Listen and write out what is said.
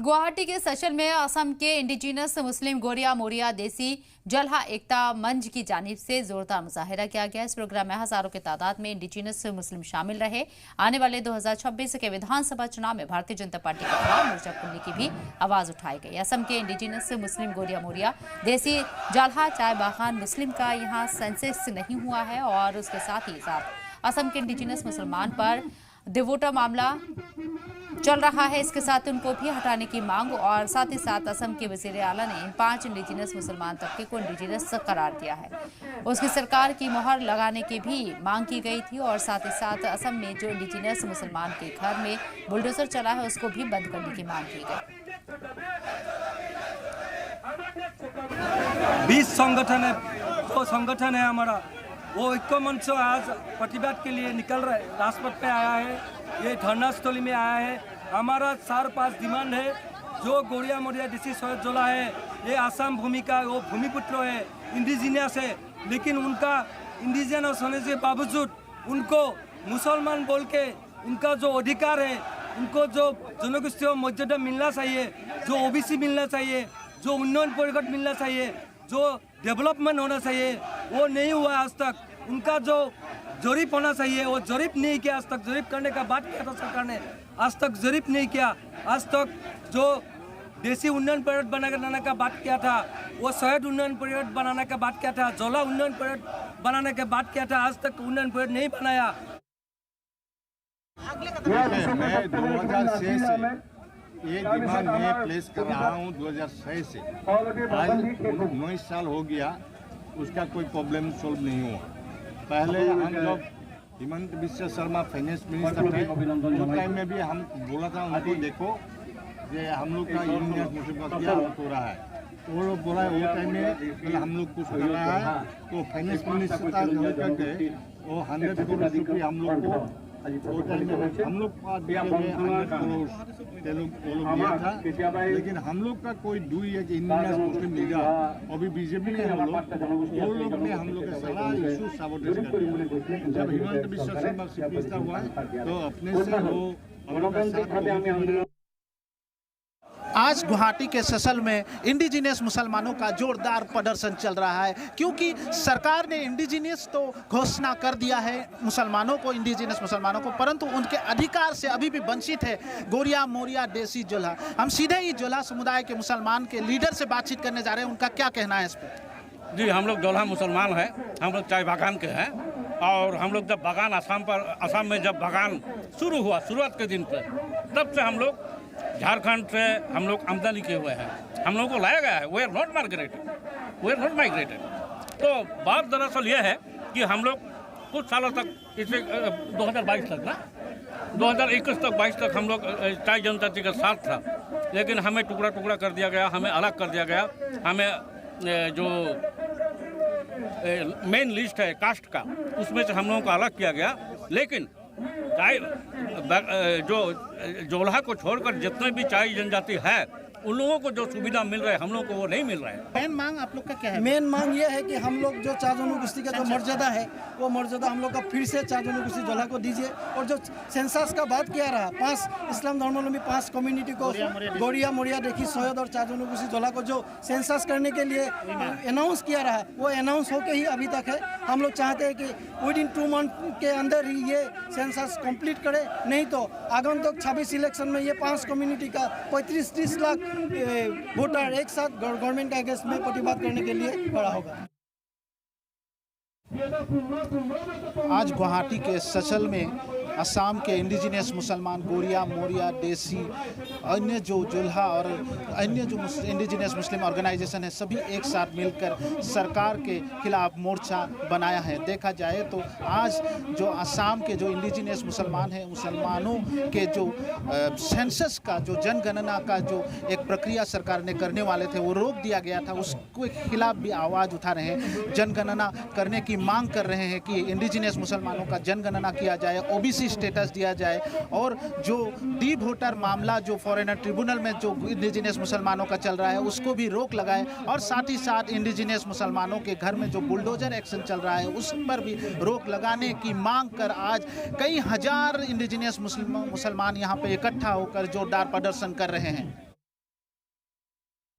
गुवाहाटी के सचल में असम के इंडिजिनस मुस्लिम गोरिया मोरिया देसी जलहा एकता मंच की जानिब से जोरदार मुजाहिरा किया गया। इस प्रोग्राम में हजारों की तादाद में इंडिजिनस मुस्लिम शामिल रहे। आने वाले 2026 के विधानसभा चुनाव में भारतीय जनता पार्टी के खिलाफ मोर्चा खोलने की भी आवाज उठाई गई। असम के इंडिजिनस मुस्लिम गोरिया मोरिया देसी जलहा चाय बागान मुस्लिम का यहाँ सेंसस नहीं हुआ है और उसके साथ ही साथ असम के इंडिजिनस मुसलमान पर दिवोटा मामला चल रहा है। इसके साथ उनको भी हटाने की मांग और साथ ही साथ असम के वजीर आला ने इन 5 इंडिजिनस मुसलमान तबके को इंडिजिनस करार दिया है। उसकी सरकार की मोहर लगाने की भी मांग की गई थी और साथ ही साथ असम में जो इंडिजिनस मुसलमान के घर में बुलडोजर चला है उसको भी बंद करने की मांग की गई। 20 संगठन है, वो संगठन है हमारा, वो ऐक्य मंच आज प्रतिवाद के लिए निकल रहा है, राजपथ पे आया है, ये धरना स्थली में आया है। हमारा 4-5 डिमांड है। जो गोरिया मोरिया देसी सैयद जोला है, ये आसाम भूमि का वो भूमिपुत्र है, इंडिजिनियस है, लेकिन उनका इंडिजिनियस होने के बावजूद उनको मुसलमान बोल के उनका जो अधिकार है, उनको जो जनगोष्ठी मर्यादा मिलना चाहिए, जो ओबीसी मिलना चाहिए, जो उन्नयन परिषद मिलना चाहिए, जो डेवलपमेंट होना चाहिए, वो नहीं हुआ आज तक। उनका जो जरीप होना चाहिए वो जरीप नहीं किया आज तक। जरीप करने का बात किया था सरकार ने, आज तक जरीप नहीं किया। आज तक जो देसी उन्नयन परिषद बनाने का बात किया था, वो शहद उन्नयन परिषद बनाने का बात किया था, जोला उन्नयन परिषद बनाने का बात किया था, आज तक उन्नयन परिषद नहीं बनाया। मैं 2006 से ये डिमांड में प्लेस कर रहा हूँ। 2006 से आज 19 साल हो गया, उसका कोई प्रॉब्लम सोल्व नहीं हुआ। पहले हम लोग हिमंत बिस्वा शर्मा फाइनेंस मिनिस्टर थे, उस टाइम में भी हम बोला था उनको, देखो ये हम लोग का यूनियन मुस्लिम का क्या हो रहा है, तो वो लोग बोला वो टाइम में हम लोग कुछ कर रहा है। तो फाइनेंस मिनिस्टर करके वो 100 करोड़ रुपये हम लोग को वो टाइम में हम लोग का दिया गया 100 करोड़ वो लोग दिया था, लेकिन हम लोग का कोई डू है कि इंडियन मुस्लिम लीगा अभी बीजेपी के हम लोग ने हम लोग का सारा इशू साबोटेज कर दिया। जब हिमंत बिस्वा शर्मा चीफ मिनिस्टर हुआ तो अपने से वो हमारे आज गुवाहाटी के ससल में इंडिजिनियस मुसलमानों का जोरदार प्रदर्शन चल रहा है, क्योंकि सरकार ने इंडिजिनियस तो घोषणा कर दिया है मुसलमानों को, इंडिजिनियस मुसलमानों को, परंतु उनके अधिकार से अभी भी वंचित है गोरिया मोरिया देसी जोला। हम सीधे ही जोला समुदाय के मुसलमान के लीडर से बातचीत करने जा रहे हैं, उनका क्या कहना है इस पर? जी, हम लोग जोला मुसलमान हैं, हम लोग चाय बागान के हैं और हम लोग जब बागान असम में जब बागान शुरू हुआ शुरुआत के दिन पर, तब से हम लोग झारखंड से हम लोग आमदनी किए हुए हैं, हम लोगों को लाया गया है। We are not migrated. तो बात दरअसल ये है कि हम लोग कुछ सालों तक, इसे 2022 तक ना 2021 तक 22 तक हम लोग चाय जनजाति के साथ था, लेकिन हमें टुकड़ा टुकड़ा कर दिया गया, हमें अलग कर दिया गया। हमें जो मेन लिस्ट है कास्ट का, उसमें से हम लोगों को अलग किया गया। लेकिन चाय जो जोल्हा को छोड़कर जितने भी चाय जनजाति है, उन लोगों को जो सुविधा मिल रहा है हम लोग को वो नहीं मिल रहा है। मेन मांग आप लोग का क्या है? मेन मांग ये है कि हम लोग जो चार जनगोष्ठी का जो मर्यादा है, वो मर्यादा हम लोग का फिर से चार जनगोष्ठी जोला को दीजिए। और जो सेंसस का बात किया रहा, 5 इस्लाम धर्मावलंबी 5 कम्युनिटी को गोरिया मोरिया देखी सैयद और चार जनगोष्ठी जोला को जो सेंसस करने के लिए अनाउंस किया रहा, वो अनाउंस होके ही अभी तक है। हम लोग चाहते हैं कि विदिन 2 मंथ के अंदर ही ये सेंसस कंप्लीट करे, नहीं तो आगंतुक 26 इलेक्शन में ये 5 कम्युनिटी का 35-30 लाख वोटर एक साथ गवर्नमेंट के अगेंस्ट में प्रतिवाद करने के लिए खड़ा होगा। आज गुवाहाटी के सचल में असम के इंडिजिनियस मुसलमान गोरिया मोरिया देसी अन्य जो जुल्हा और अन्य जो इंडिजिनियस मुस्लिम ऑर्गेनाइजेशन है, सभी एक साथ मिलकर सरकार के खिलाफ मोर्चा बनाया है। देखा जाए तो आज जो असम के जो इंडिजिनियस मुसलमान हैं, मुसलमानों के जो सेंसस का जो जनगणना का जो एक प्रक्रिया सरकार ने करने वाले थे वो रोक दिया गया था, उसके खिलाफ भी आवाज़ उठा रहे हैं। जनगणना करने की मांग कर रहे हैं कि इंडिजिनियस मुसलमानों का जनगणना किया जाए, ओबीसी स्टेटस दिया जाए और जो डी वोटर मामला जो फॉरेनर ट्रिब्यूनल में जो इंडिजिनियस मुसलमानों का चल रहा है उसको भी रोक लगाए और साथ ही साथ इंडिजिनियस मुसलमानों के घर में जो बुलडोजर एक्शन चल रहा है उस पर भी रोक लगाने की मांग कर आज कई हजार इंडिजिनियस मुसलमान यहाँ पे इकट्ठा होकर जोरदार प्रदर्शन कर रहे हैं।